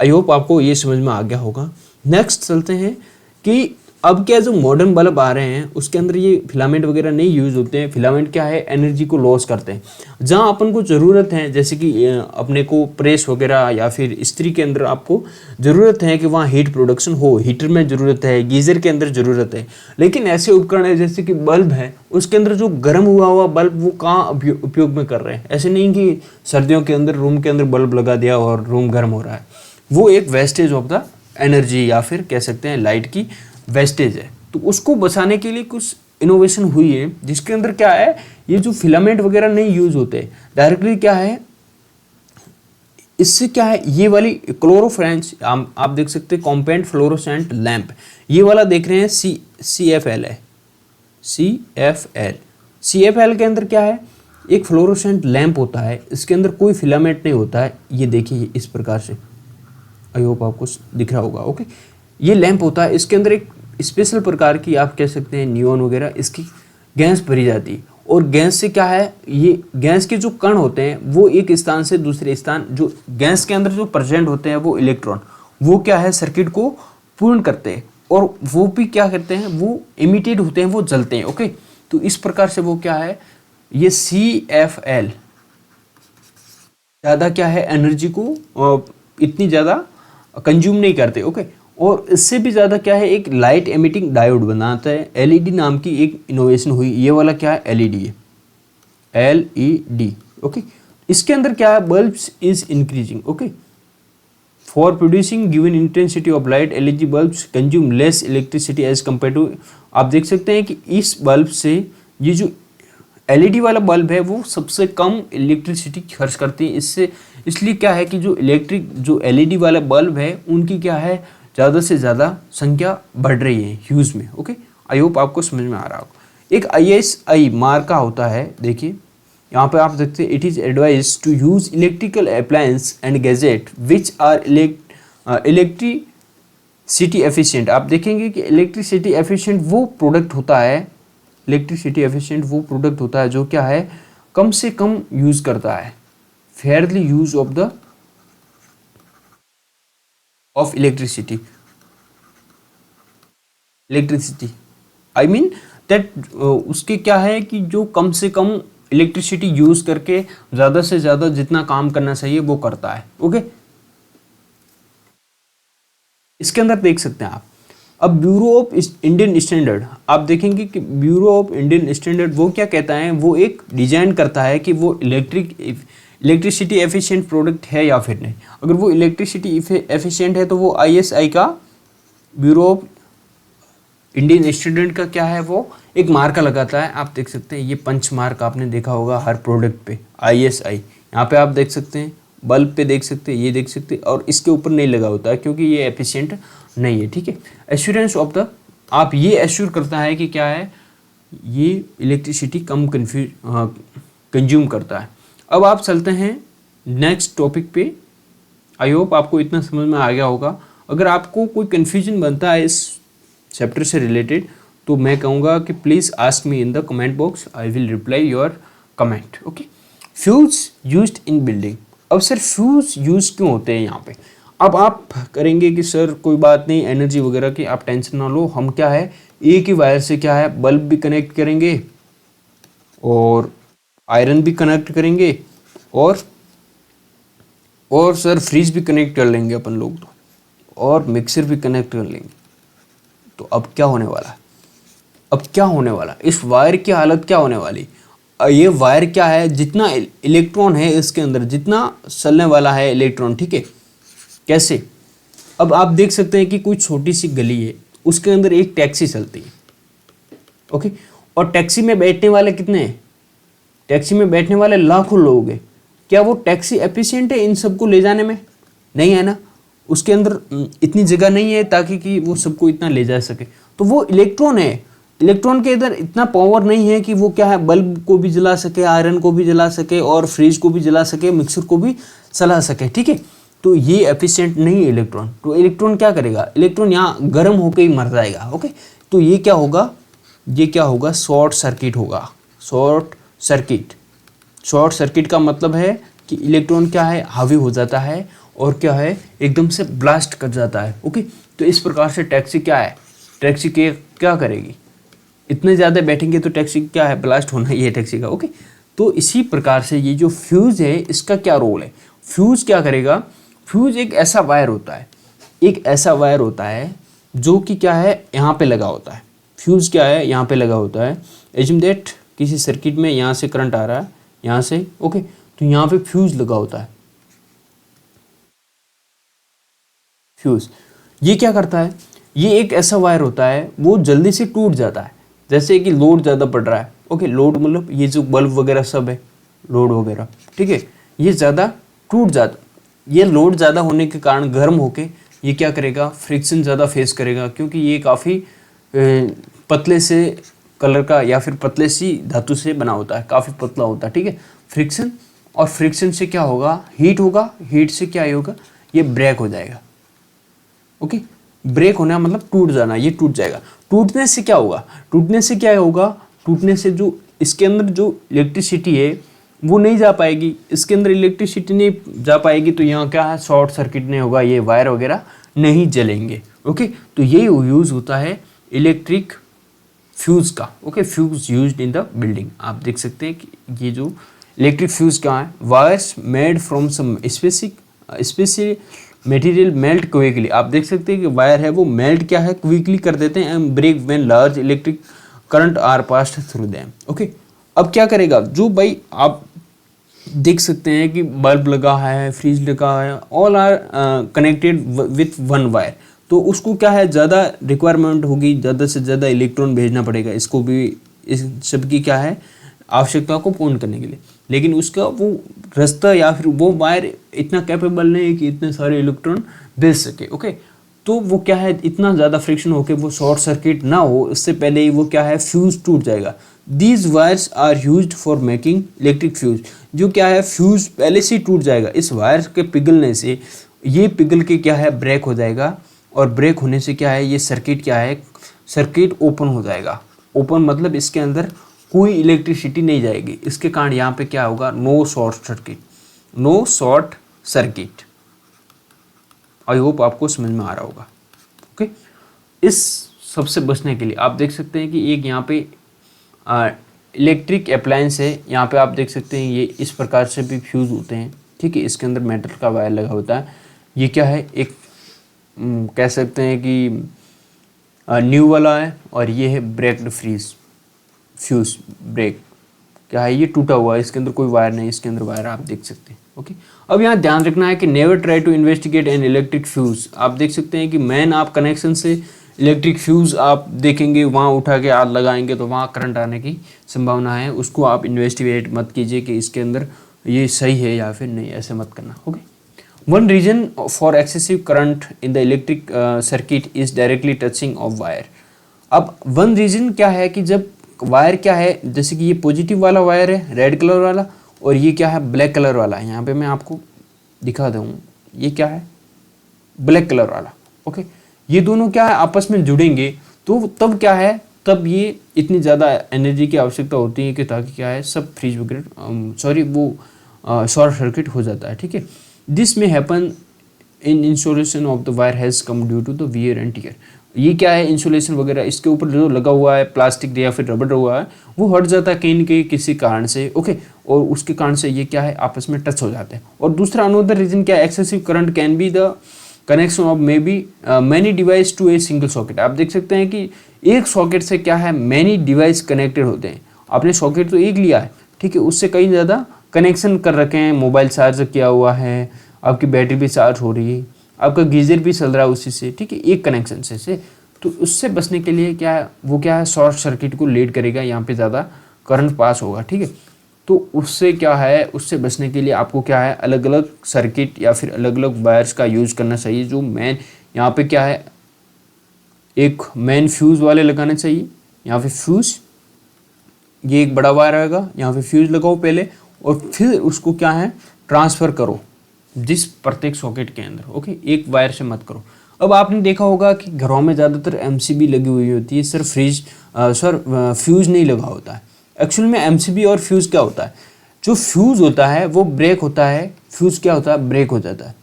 आई होप आपको ये समझ में आ गया होगा। नेक्स्ट चलते हैं कि अब क्या जो मॉडर्न बल्ब आ रहे हैं उसके अंदर ये फिलामेंट वगैरह नहीं यूज़ होते हैं। फिलामेंट क्या है एनर्जी को लॉस करते हैं। जहाँ अपन को ज़रूरत है, जैसे कि अपने को प्रेस वगैरह या फिर इस्त्री के अंदर आपको ज़रूरत है कि वहाँ हीट प्रोडक्शन हो, हीटर में ज़रूरत है, गीज़र के अंदर ज़रूरत है। लेकिन ऐसे उपकरण है जैसे कि बल्ब है, उसके अंदर जो गर्म हुआ बल्ब वो कहाँ उपयोग में कर रहे हैं। ऐसे नहीं कि सर्दियों के अंदर रूम के अंदर बल्ब लगा दिया और रूम गर्म हो रहा है, वो एक वेस्टेज ऑफ द एनर्जी या फिर कह सकते हैं लाइट की वेस्टेज है। तो उसको बचाने के लिए कुछ इनोवेशन हुई है जिसके अंदर क्या है ये जो फिलामेंट वगैरह नहीं यूज होते, डायरेक्टली क्या है इससे क्या है ये वाली क्लोरोफ्रेंच आप देख सकते हैं कॉम्पैक्ट फ्लोरोसेंट लैंप, ये वाला देख रहे हैं CFL है, CFL के अंदर क्या है एक फ्लोरोसेंट लैंप होता है, इसके अंदर कोई फिलामेंट नहीं होता है। ये देखिए इस प्रकार से, आई होप आपको दिख रहा होगा। ओके, ये लैंप होता है, इसके अंदर एक स्पेशल प्रकार की आप कह सकते हैं नियॉन वगैरह इसकी गैस भरी जाती है, और गैस से क्या है ये गैस के जो कण होते हैं वो एक स्थान से दूसरे स्थान, जो गैस के अंदर जो प्रेजेंट होते हैं वो इलेक्ट्रॉन वो क्या है सर्किट को पूर्ण करते हैं, और वो भी क्या करते हैं वो इमिटेड होते हैं, वो जलते हैं। ओके, तो इस प्रकार से वो क्या है ये CFL ज़्यादा क्या है एनर्जी को इतनी ज़्यादा कंज्यूम नहीं करते। ओके, और इससे भी ज़्यादा क्या है एक लाइट एमिटिंग डायोड बनाता है, LED नाम की एक इनोवेशन हुई। ये वाला क्या है LED है, LED। ओके, इसके अंदर क्या है bulbs is increasing. Okay, for producing given intensity of light LED bulbs consume less electricity as compare to. आप देख सकते हैं कि इस बल्ब से ये जो LED वाला बल्ब है वो सबसे कम इलेक्ट्रिसिटी खर्च करती है। इससे इसलिए क्या है कि जो LED वाला बल्ब है उनकी क्या है ज़्यादा से ज़्यादा संख्या बढ़ रही है यूज़ में। ओके, आई होप आपको समझ में आ रहा होगा। एक ISI मार्का होता है, देखिए यहाँ पे आप देखते हैं it is advise to use electrical appliance and gadget which are electricity efficient. आप देखेंगे कि इलेक्ट्रिसिटी एफिशिएंट वो प्रोडक्ट होता है, इलेक्ट्रिसिटी एफिशिएंट वो प्रोडक्ट होता है जो क्या है कम से कम यूज़ करता है, Fairlie use of electricity I mean that उसके क्या है कि जो कम से कम इलेक्ट्रिसिटी यूज करके ज़्यादा से ज़्यादा जितना काम करना चाहिए वो करता है। ओके, इसके अंदर देख सकते हैं आप। अब ब्यूरो ऑफ इंडियन स्टैंडर्ड आप देखेंगे कि ब्यूरो ऑफ इंडियन स्टैंडर्ड वो क्या कहता है, वो एक डिजाइन करता है कि वो इलेक्ट्रिसिटी एफिशिएंट प्रोडक्ट है या फिर नहीं। अगर वो इलेक्ट्रिसिटी एफिशिएंट है तो वो ISI का ब्यूरो ऑफ इंडियन स्टैंडर्ड का क्या है वो एक मार्का लगाता है। आप देख सकते हैं ये पंच मार्क आपने देखा होगा हर प्रोडक्ट पे, ISI यहाँ पे आप देख सकते हैं, बल्ब पे देख सकते हैं, ये देख सकते हैं, और इसके ऊपर नहीं लगा होता है क्योंकि ये एफिशिएंट नहीं है, ठीक है। एश्योरेंस ऑफ द, आप ये एश्योर करता है कि क्या है, ये इलेक्ट्रिसिटी कम कंज्यूम करता है। अब आप चलते हैं नेक्स्ट टॉपिक पे। आई होप आपको इतना समझ में आ गया होगा। अगर आपको कोई कन्फ्यूजन बनता है इस चैप्टर से रिलेटेड तो मैं कहूँगा कि please ask me in the comment box, I will reply your comment, okay. Fuse used in building. अब सर फ्यूज यूज क्यों होते हैं यहाँ पे? अब आप करेंगे कि सर कोई बात नहीं, एनर्जी वगैरह की आप टेंशन ना लो, हम क्या है एक ही वायर से क्या है बल्ब भी कनेक्ट करेंगे और आयरन भी कनेक्ट करेंगे और सर फ्रिज भी कनेक्ट कर लेंगे अपन लोग तो, और मिक्सर भी कनेक्ट कर लेंगे। तो अब क्या होने वाला है? अब क्या होने वाला, इस वायर की हालत क्या होने वाली? ये वायर क्या है, जितना इलेक्ट्रॉन है इसके अंदर, जितना चलने वाला है इलेक्ट्रॉन, ठीक है। कैसे? अब आप देख सकते हैं कि कोई छोटी सी गली है, उसके अंदर एक टैक्सी चलती है, ओके। और टैक्सी में बैठने वाले कितने हैं? टैक्सी में बैठने वाले लाखों लोग हैं। क्या वो टैक्सी एफिशिएंट है इन सबको ले जाने में? नहीं है ना। उसके अंदर इतनी जगह नहीं है ताकि कि वो सबको इतना ले जा सके। तो वो इलेक्ट्रॉन है, इलेक्ट्रॉन के अंदर इतना पावर नहीं है कि वो क्या है बल्ब को भी जला सके, आयरन को भी जला सके, और फ्रिज को भी जला सके, मिक्सर को भी चला सके, ठीक है। तो ये एफिशिएंट नहीं है इलेक्ट्रॉन। तो इलेक्ट्रॉन क्या करेगा? इलेक्ट्रॉन यहाँ गर्म होकर ही मर जाएगा, ओके। तो ये क्या होगा? ये क्या होगा? शॉर्ट सर्किट होगा। शॉर्ट सर्किट, शॉर्ट सर्किट का मतलब है कि इलेक्ट्रॉन क्या है हावी हो जाता है और क्या है एकदम से ब्लास्ट कर जाता है, ओके। तो इस प्रकार से टैक्सी क्या है, टैक्सी के क्या करेगी, इतने ज़्यादा बैठेंगे तो टैक्सी क्या है ब्लास्ट होना ही है टैक्सी का, ओके। तो इसी प्रकार से ये जो फ्यूज़ है इसका क्या रोल है? फ्यूज़ क्या करेगा? फ्यूज़ एक ऐसा वायर होता है, एक ऐसा वायर होता है जो कि क्या है यहाँ पे लगा होता है। फ्यूज़ क्या है यहाँ पे लगा होता है। एज्यूम दैट किसी सर्किट में यहाँ से करंट आ रहा है, यहाँ से, ओके। तो यहाँ पे फ्यूज़ लगा होता है। फ्यूज़ ये क्या करता है? ये एक ऐसा वायर होता है वो जल्दी से टूट जाता है। जैसे कि लोड ज़्यादा पड़ रहा है, ओके। लोड मतलब ये जो बल्ब वगैरह सब है, लोड वगैरह, ठीक है, ये ज़्यादा टूट जाता, ये लोड ज़्यादा होने के कारण गर्म होके ये क्या करेगा, फ्रिक्शन ज़्यादा फेस करेगा, क्योंकि ये काफ़ी पतले से कलर का या फिर पतले सी धातु से बना होता है, काफ़ी पतला होता है, ठीक है। फ्रिक्शन, और फ्रिक्शन से क्या होगा, हीट होगा, हीट से क्या होगा, ये ब्रेक हो जाएगा, ओके। ब्रेक होना मतलब टूट जाना, ये टूट जाएगा। टूटने से क्या होगा? टूटने से क्या होगा? टूटने से जो इसके अंदर जो इलेक्ट्रिसिटी है वो नहीं जा पाएगी, इसके अंदर इलेक्ट्रिसिटी नहीं जा पाएगी, तो यहाँ क्या है शॉर्ट सर्किट नहीं होगा, ये वायर वगैरह नहीं जलेंगे, ओके। तो ये यूज़ होता है इलेक्ट्रिक फ्यूज़ का, okay. Fuse used in the building. आप देख सकते हैं कि ये जो इलेक्ट्रिक फ्यूज़ क्या है, wires made from some specific material melt quickly. आप देख सकते हैं कि वायर है वो मेल्ट क्या है, क्विकली कर देते हैं, and break when large electric current are passed through them, okay. अब क्या करेगा, जो भाई आप देख सकते हैं कि बल्ब लगा है, फ्रिज लगा है, all are connected with one wire, तो उसको क्या है ज़्यादा रिक्वायरमेंट होगी, ज़्यादा से ज़्यादा इलेक्ट्रॉन भेजना पड़ेगा इसको भी, इस सब की क्या है आवश्यकता को पूर्ण करने के लिए। लेकिन उसका वो रास्ता या फिर वो वायर इतना कैपेबल नहीं है कि इतने सारे इलेक्ट्रॉन भेज सके, ओके। तो वो क्या है इतना ज़्यादा फ्रिक्शन होकर वो शॉर्ट सर्किट ना हो, इससे पहले ही वो क्या है फ्यूज़ टूट जाएगा। These wires are used for making electric fuse. जो क्या है फ्यूज़ पहले से ही टूट जाएगा, इस वायर के पिघलने से ये पिघल के क्या है ब्रेक हो जाएगा, और ब्रेक होने से क्या है ये सर्किट क्या है, सर्किट ओपन हो जाएगा। ओपन मतलब इसके अंदर कोई इलेक्ट्रिसिटी नहीं जाएगी, इसके कारण यहाँ पे क्या होगा, no short circuit, no short circuit. I hope आपको समझ में आ रहा होगा, ओके। इस सबसे बचने के लिए आप देख सकते हैं कि एक यहाँ पे इलेक्ट्रिक अप्लायंस है, यहाँ पे आप देख सकते हैं ये इस प्रकार से भी फ्यूज़ होते हैं, ठीक है। इसके अंदर मेटल का वायर लगा होता है। ये क्या है, एक कह सकते हैं कि न्यू वाला है, और ये है ब्रेक्ड फ्यूज़ ब्रेक क्या है, ये टूटा हुआ है, इसके अंदर कोई वायर नहीं, इसके अंदर वायर आप देख सकते हैं, ओके। अब यहाँ ध्यान रखना है कि never try to investigate an electric fuse. आप देख सकते हैं कि मेन आप कनेक्शन से इलेक्ट्रिक फ्यूज़ आप देखेंगे, वहाँ उठा के आग लगाएंगे तो वहाँ करंट आने की संभावना है, उसको आप इन्वेस्टिगेट मत कीजिए कि इसके अंदर ये सही है या फिर नहीं, ऐसे मत करना। Okay, one reason for excessive current in the electric circuit is directly touching of wire. अब वन रीजन क्या है कि जब वायर क्या है, जैसे कि ये पॉजिटिव वाला वायर है रेड कलर वाला, और ये क्या है ब्लैक कलर वाला है। यहाँ पे मैं आपको दिखा दूँ, ये क्या है ब्लैक कलर वाला। ओके, ये दोनों क्या है आपस में जुड़ेंगे, तो तब क्या है, तब ये इतनी ज़्यादा एनर्जी की आवश्यकता होती है कि ताकि क्या है सब फ्रीज वगैरह वो शॉर्ट सर्किट हो जाता है। ठीक है, this may happen in insulation of the wire has come due to the wear and tear. ये क्या है इंसुलेशन वगैरह इसके ऊपर जो लगा हुआ है प्लास्टिक या फिर रबड़ हुआ है, वो हट जाता है कहीं न कहीं किसी कारण से। ओके, और उसके कारण से ये क्या है आपस में टच हो जाते हैं। और दूसरा अनदर रीजन क्या है, excessive current can be the connection of may be many device to a single socket. आप देख सकते हैं कि एक सॉकेट से क्या है मैनी डिवाइस कनेक्टेड होते हैं। आपने सॉकेट तो एक लिया है, ठीक है, उससे कई ज़्यादा कनेक्शन कर रखे हैं, मोबाइल चार्ज किया हुआ है, आपकी बैटरी भी चार्ज हो रही है, आपका गीजर भी चल रहा है उसी से, ठीक है, एक कनेक्शन से। तो उससे बचने के लिए क्या है, वो क्या है शॉर्ट सर्किट को लीड करेगा, यहाँ पे ज़्यादा करंट पास होगा। ठीक है, तो उससे क्या है, उससे बचने के लिए आपको क्या है अलग अलग सर्किट या फिर अलग अलग वायर्स का यूज़ करना चाहिए। जो मेन यहाँ पे क्या है, एक मेन फ्यूज़ वाले लगाने चाहिए, यहाँ पे फ्यूज़, ये एक बड़ा वायर आएगा, यहाँ पे फ्यूज़ लगाओ पहले, और फिर उसको क्या है ट्रांसफ़र करो जिस प्रत्येक सॉकेट के अंदर। ओके, एक वायर से मत करो। अब आपने देखा होगा कि घरों में ज़्यादातर एमसीबी लगी हुई होती है, सिर्फ फ्यूज़ नहीं लगा होता है। एक्चुअल में एमसीबी और फ्यूज़ क्या होता है, जो फ्यूज़ होता है वो ब्रेक होता है, फ्यूज़ क्या होता है ब्रेक हो जाता है,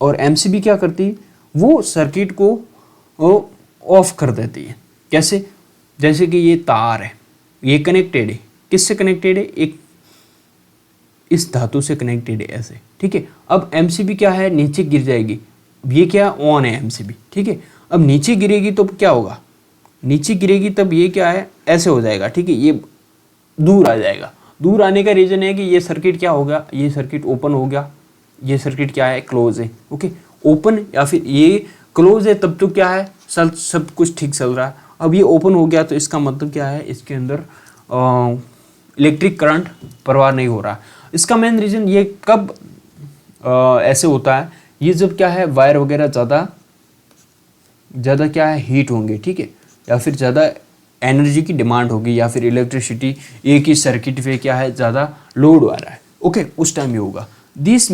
और एमसीबी क्या करती है वो सर्किट को ऑफ कर देती है। कैसे, जैसे कि ये तार है, ये कनेक्टेड है, किससे कनेक्टेड है, एक इस धातु से कनेक्टेड है ऐसे। ठीक है, अब एमसीबी क्या है नीचे गिर जाएगी, ये क्या ऑन है एमसीबी। ठीक है, अब नीचे गिरेगी तो क्या होगा, नीचे गिरेगी तब ये क्या है ऐसे हो जाएगा। ठीक है, ये दूर आ जाएगा। दूर आने का रीज़न है कि ये सर्किट क्या होगा, ये सर्किट ओपन हो गया, ये सर्किट क्या है क्लोज है। ओके, ओपन या फिर ये क्लोज है तब तो क्या है सब कुछ ठीक चल रहा है। अब ये ओपन हो गया तो इसका मतलब क्या है, इसके अंदर इलेक्ट्रिक करंट प्रवाह नहीं हो रहा। इसका मेन रीज़न ये कब ऐसे होता है, ये जब क्या है वायर वगैरह ज़्यादा क्या है हीट होंगे। ठीक है, या फिर ज़्यादा एनर्जी की डिमांड होगी, या फिर इलेक्ट्रिसिटी एक ही सर्किट पे क्या है ज़्यादा लोड आ रहा है। ओके, उस टाइम ये होगा। This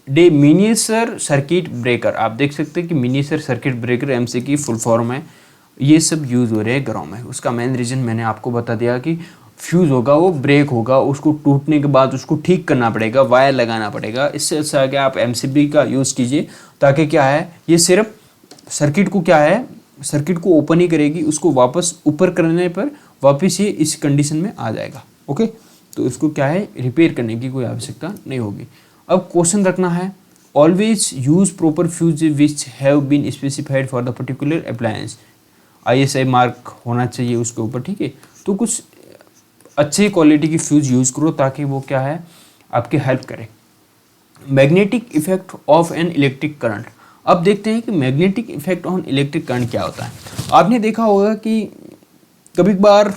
day miniature circuit breaker, आप देख सकते हैं कि मिनिएचर सर्किट ब्रेकर एमसी की फुल फॉर्म है, ये सब यूज़ हो रहे हैं घरों में। उसका मेन रीज़न मैंने आपको बता दिया कि फ्यूज़ होगा वो ब्रेक होगा, उसको टूटने के बाद उसको ठीक करना पड़ेगा, वायर लगाना पड़ेगा। इससे अच्छा है कि आप एमसीबी का यूज़ कीजिए, ताकि क्या है ये सिर्फ सर्किट को क्या है सर्किट को ओपन ही करेगी, उसको वापस ऊपर करने पर वापस ये इस कंडीशन में आ जाएगा। ओके, तो इसको क्या है रिपेयर करने की कोई आवश्यकता नहीं होगी। अब क्वेश्चन रखना है, always use proper fuse which have been specified for the particular appliance. ISI mark होना चाहिए उसके ऊपर। ठीक है, तो कुछ अच्छी क्वालिटी की फ्यूज़ यूज़ करो ताकि वो क्या है आपकी हेल्प करे। Magnetic effect of an electric current. अब देखते हैं कि magnetic effect on electric current क्या होता है। आपने देखा होगा कि कभी बार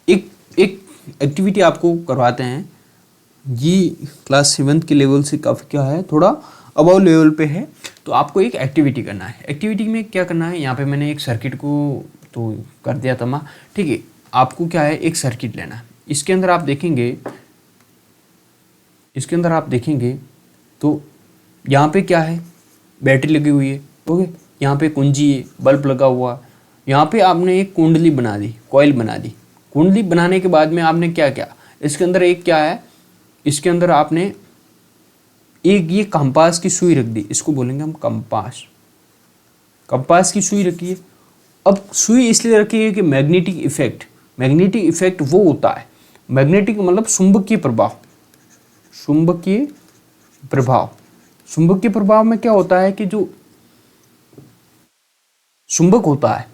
एक एक्टिविटी आपको करवाते हैं, ये क्लास 7 के लेवल से काफ़ी क्या है थोड़ा अबव लेवल पे है, तो आपको एक एक्टिविटी करना है। एक्टिविटी में क्या करना है, यहाँ पे मैंने एक सर्किट को तो कर दिया था। ठीक है, आपको क्या है एक सर्किट लेना है। इसके अंदर आप देखेंगे तो यहाँ पे क्या है बैटरी लगी हुई है। ओके, यहाँ पे कुंजी है, बल्ब लगा हुआ, यहाँ पे आपने एक कुंडली बना दी, कॉइल बना दी। कुंडली बनाने के बाद में आपने क्या किया, इसके अंदर एक क्या है, इसके अंदर आपने एक ये कंपास की सुई रख दी, इसको बोलेंगे हम कंपास की सुई रखी है। अब सुई इसलिए रखी है कि मैग्नेटिक इफेक्ट वो होता है, मैग्नेटिक मतलब चुंबकीय प्रभाव में क्या होता है कि जो चुंबक होता है,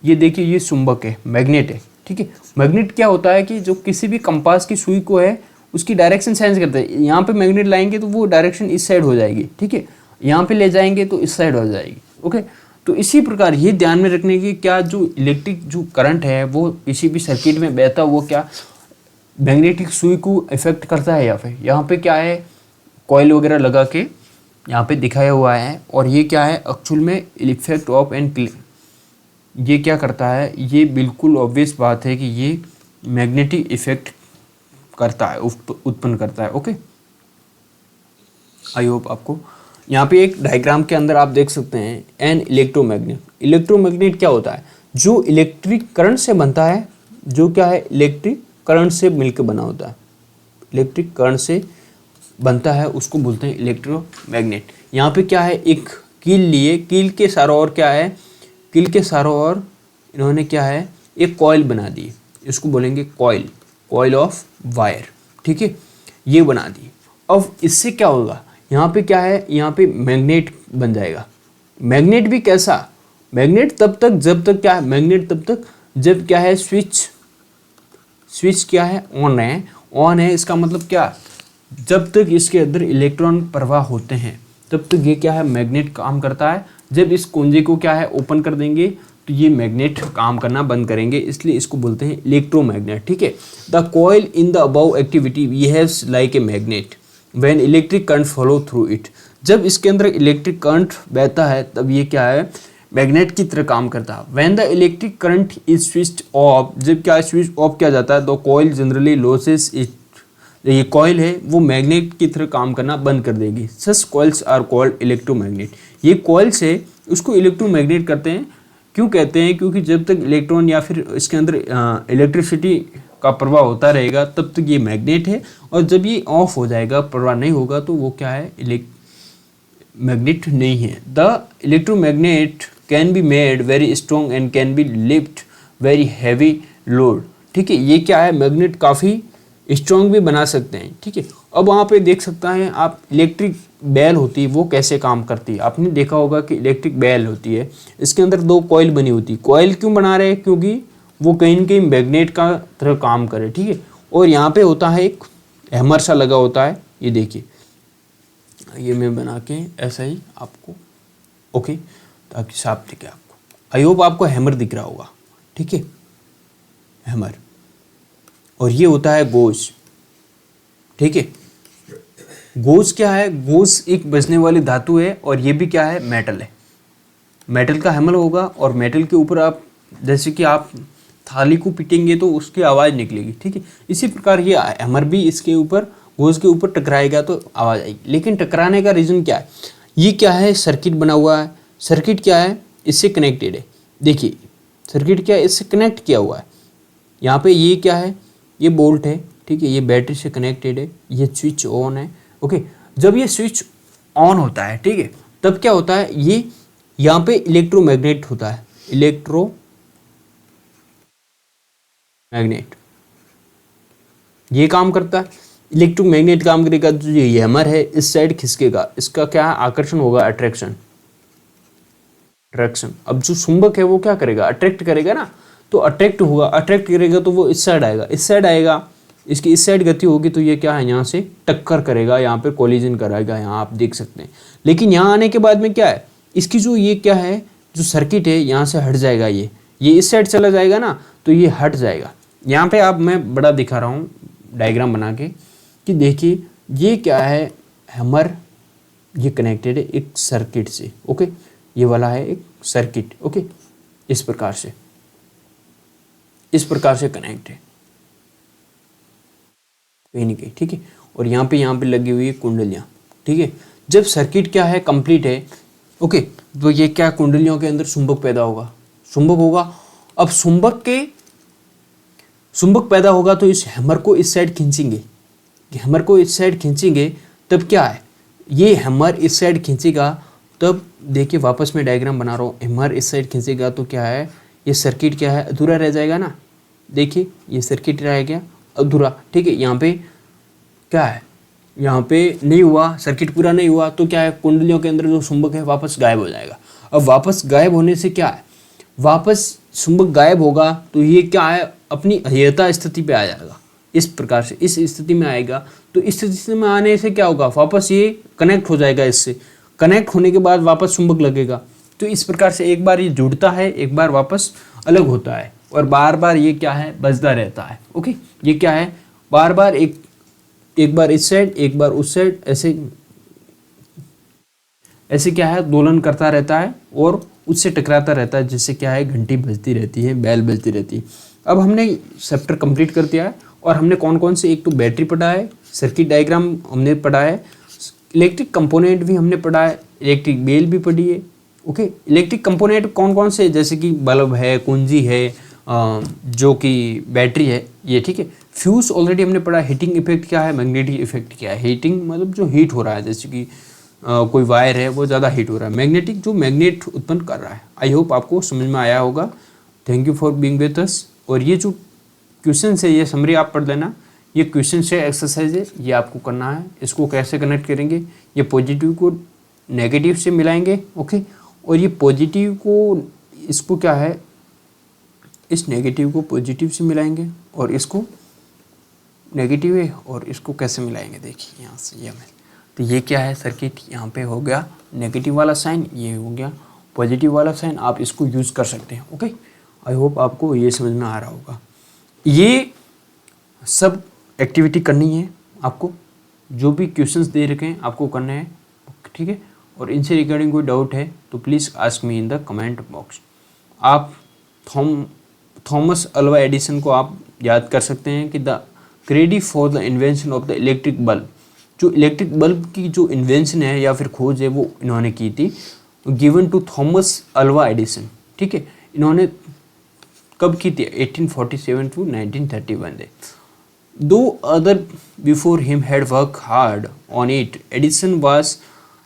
ये देखिए ये चुंबक है, मैग्नेट है। ठीक है, मैग्नेट क्या होता है कि जो किसी भी कंपास की सुई को है उसकी डायरेक्शन सेंस करता है। यहाँ पे मैग्नेट लाएंगे तो वो डायरेक्शन इस साइड हो जाएगी। ठीक है, यहाँ पे ले जाएंगे तो इस साइड हो जाएगी। ओके, तो इसी प्रकार ये ध्यान में रखने की क्या जो इलेक्ट्रिक जो करंट है वो किसी भी सर्किट में बहता वो क्या मैग्नेटिक सुई को इफेक्ट करता है। या फिर यहाँ पे क्या है, कॉइल वगैरह लगा के यहाँ पे दिखाया हुआ है। और ये क्या है एक्चुअल में इफेक्ट ऑफ एंड ये क्या करता है, ये बिल्कुल ऑब्वियस बात है कि ये मैग्नेटिक इफेक्ट करता है, उत्पन्न करता है। ओके, आई होप आपको यहाँ पे एक डायग्राम के अंदर आप देख सकते हैं एन इलेक्ट्रोमैग्नेट। इलेक्ट्रोमैग्नेट क्या होता है, जो इलेक्ट्रिक करंट से बनता है, जो क्या है इलेक्ट्रिक करंट से मिलकर बना होता है, इलेक्ट्रिक करंट से बनता है, उसको बोलते हैं इलेक्ट्रोमैग्नेट। यहाँ पे क्या है, एक कील लिए, कील के चारों ओर क्या है, कील के चारों ओर इन्होंने क्या है एक कॉइल बना दी, इसको बोलेंगे कॉइल, कॉइल ऑफ वायर। ठीक है, ये बना दी। अब इससे क्या होगा, यहाँ पे क्या है, यहाँ पे मैग्नेट बन जाएगा। मैग्नेट भी कैसा, मैग्नेट तब तक जब तक क्या है, मैग्नेट तब तक जब क्या है स्विच क्या है ऑन है, ऑन है इसका मतलब क्या, जब तक इसके अंदर इलेक्ट्रॉन प्रवाह होते हैं तब तक ये क्या है मैग्नेट काम करता है। जब इस कुंजी को क्या है ओपन कर देंगे तो ये मैग्नेट काम करना बंद करेंगे, इसलिए इसको बोलते हैं इलेक्ट्रोमैग्नेट। ठीक है, the coil in the above activity behaves like a magnet when electric current flow through it. जब इसके अंदर इलेक्ट्रिक करंट बहता है तब ये क्या है मैग्नेट की तरह काम करता है। When the electric current is switched off, जब क्या स्विच ऑफ किया जाता है तो कॉइल जनरली लॉसेस इट, ये कॉइल है वो मैग्नेट की तरह काम करना बंद कर देगी। सच कॉइल्स आर कॉल्ड इलेक्ट्रोमैग्नेट। ये कॉइल्स है उसको इलेक्ट्रोमैग्नेट करते हैं। क्यों कहते हैं, क्योंकि जब तक इलेक्ट्रॉन या फिर इसके अंदर इलेक्ट्रिसिटी का प्रवाह होता रहेगा तब तक ये मैग्नेट है, और जब ये ऑफ हो जाएगा, प्रवाह नहीं होगा, तो वो क्या है मैग्नेट नहीं है। The electromagnet can be made very strong and can be lift very heavy load. ठीक है, ये क्या है मैग्नेट काफ़ी स्ट्रॉन्ग भी बना सकते हैं। ठीक है, अब वहाँ पे देख सकता है आप इलेक्ट्रिक बेल होती है वो कैसे काम करती है। आपने देखा होगा कि इलेक्ट्रिक बेल होती है, इसके अंदर दो कॉइल बनी होती है। कॉइल क्यों बना रहे हैं, क्योंकि वो कहीं न कहीं मैग्नेट का तरह काम करे। ठीक है, और यहाँ पे होता है एक हैमर सा लगा होता है, ये देखिए, ये मैं बना के ऐसा ही आपको ओके ताकि साफ दिखे आपको। आई होप आपको हैमर दिख रहा होगा। ठीक है, हैमर, और ये होता है गोज। ठीक है, गोज क्या है, गोज एक बजने वाली धातु है, और ये भी क्या है मेटल है। मेटल का हैमर होगा, और मेटल के ऊपर आप जैसे कि आप थाली को पीटेंगे तो उसकी आवाज़ निकलेगी। ठीक है, इसी प्रकार ये हैमर भी इसके ऊपर गोज के ऊपर टकराएगा तो आवाज़ आएगी। लेकिन टकराने का रीज़न क्या है, ये क्या है सर्किट बना हुआ है। सर्किट क्या है, इससे कनेक्टेड है। देखिए सर्किट क्या है, इससे कनेक्ट किया हुआ है। यहाँ पे ये क्या है, ये बोल्ट है। ठीक है, ये बैटरी से कनेक्टेड है, ये स्विच ऑन है। ओके, जब ये स्विच ऑन होता है, ठीक है, तब क्या होता है, ये यहाँ पे इलेक्ट्रोमैग्नेट होता है, इलेक्ट्रोमैग्नेट ये काम करता है। इलेक्ट्रोमैग्नेट काम करेगा तो ये हैमर है इस साइड खिसकेगा, इसका क्या है आकर्षण होगा, अट्रैक्शन। अब जो चुंबक है वो क्या करेगा, अट्रैक्ट करेगा ना, तो अट्रैक्ट होगा, अट्रैक्ट करेगा तो वो इस साइड आएगा, इस साइड आएगा, इसकी इस साइड गति होगी तो ये क्या है यहाँ से टक्कर करेगा, यहाँ पे कोलिजन कराएगा, यहाँ आप देख सकते हैं। लेकिन यहाँ आने के बाद में क्या है, इसकी जो ये क्या है जो सर्किट है यहाँ से हट जाएगा, ये इस साइड चला जाएगा ना, तो ये हट जाएगा। यहाँ पे आप मैं बड़ा दिखा रहा हूँ डायग्राम बना के कि देखिए ये क्या है, हैमर ये कनेक्टेड है एक सर्किट से। ओके, ये वाला है एक सर्किट। ओके, इस प्रकार से कनेक्ट है कहीं नहीं कहीं। ठीक है, और यहाँ पे लगी हुई है कुंडलियाँ। ठीक है, जब सर्किट क्या है कंप्लीट है, ओके, तो ये क्या कुंडलियों के अंदर चुंबक पैदा होगा, चुंबक होगा। अब चुंबक पैदा होगा तो इस हैमर को इस साइड खींचेंगे, हैमर को इस साइड खींचेंगे, तब क्या है, ये हैमर इस साइड खींचेगा, तब देखिए वापस मैं डायग्राम बना रहा हूँ, हैमर इस साइड खींचेगा तो क्या है, ये सर्किट क्या है अधूरा रह जाएगा ना। देखिए ये सर्किट रह गया अधूरा। ठीक है, यहाँ पे क्या है, यहाँ पे नहीं हुआ, सर्किट पूरा नहीं हुआ, तो क्या है कुंडलियों के अंदर जो चुंबक है वापस गायब हो जाएगा। अब वापस गायब होने से क्या है, वापस चुंबक गायब होगा तो ये क्या है अपनी यथा स्थिति पे आ जाएगा, इस प्रकार से इस स्थिति में आएगा। तो इस स्थिति में आने से क्या होगा, वापस ये कनेक्ट हो जाएगा, इससे कनेक्ट होने के बाद वापस चुंबक लगेगा। तो इस प्रकार से एक बार ये जुड़ता है, एक बार वापस अलग होता है, और बार बार ये क्या है बजता रहता है। ओके, ये क्या है बार बार एक बार इस साइड एक बार उस साइड ऐसे क्या है दोलन करता रहता है और उससे टकराता रहता है, जिससे क्या है घंटी बजती रहती है, बेल बजती रहती है। अब हमने चैप्टर कंप्लीट कर दिया है और हमने कौन कौन से, एक तो बैटरी पढ़ा है, सर्किट डायग्राम हमने पढ़ा है, इलेक्ट्रिक कंपोनेंट भी हमने पढ़ा है, इलेक्ट्रिक बेल भी पढ़ी है। ओके, इलेक्ट्रिक कंपोनेंट कौन कौन से, जैसे कि बल्ब है, कुंजी है, जो कि बैटरी है ये, ठीक है। फ्यूज ऑलरेडी हमने पढ़ा, हीटिंग इफेक्ट क्या है, मैग्नेटिक इफेक्ट क्या है। हीटिंग मतलब जो हीट हो रहा है, जैसे कि कोई वायर है वो ज़्यादा हीट हो रहा है। मैग्नेटिक जो मैग्नेट उत्पन्न कर रहा है। आई होप आपको समझ में आया होगा। Thank you for being with us. और ये जो क्वेश्चन है ये समरी आप पढ़ लेना, ये क्वेश्चन है, एक्सरसाइज है, ये आपको करना है। इसको कैसे कनेक्ट करेंगे, ये पॉजिटिव को नेगेटिव से मिलाएंगे, ओके, और ये पॉजिटिव को, इसको क्या है, इस नेगेटिव को पॉजिटिव से मिलाएंगे और इसको नेगेटिव है, और इसको कैसे मिलाएंगे, देखिए यहाँ से ये हमें, तो ये क्या है सर्किट, यहाँ पे हो गया नेगेटिव वाला साइन, ये हो गया पॉजिटिव वाला साइन। आप इसको यूज़ कर सकते हैं। ओके, आई होप आपको ये समझ में आ रहा होगा। ये सब एक्टिविटी करनी है आपको, जो भी क्वेश्चंस दे रखे हैं आपको करने हैं, ठीक है। और इनसे रिगार्डिंग कोई डाउट है तो please ask me in the comment box. आप थॉमस अल्वा एडिसन को आप याद कर सकते हैं कि the credit for the invention of the electric bulb, जो इलेक्ट्रिक बल्ब की जो इन्वेंशन है या फिर खोज है वो इन्होंने की थी, given to Thomas Alva Edison, ठीक है। इन्होंने कब की थी, 1847 टू 1931 दे। Though other before him had work hard on it, Edison was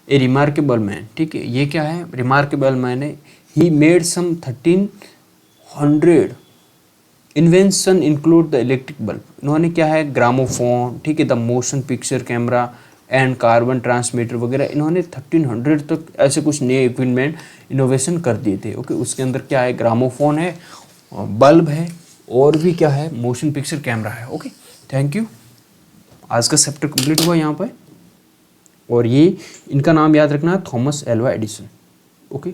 a remarkable man, ठीक है। ये क्या है, रिमार्केबल मैन है। He made some 1300 invention include the electric bulb. इन्होंने क्या है, ग्रामोफोन, ठीक है, the motion picture camera and carbon transmitter वगैरह, इन्होंने 1300 तक ऐसे कुछ नए इक्विपमेंट इनोवेशन कर दिए थे। ओके, उसके अंदर क्या है, ग्रामोफोन है, बल्ब है, और भी क्या है, मोशन पिक्चर कैमरा है। Okay, thank you. आज का चैप्टर कंप्लीट हुआ यहाँ पर, और ये इनका नाम याद रखना है, थॉमस एल्वा एडिसन। ओके।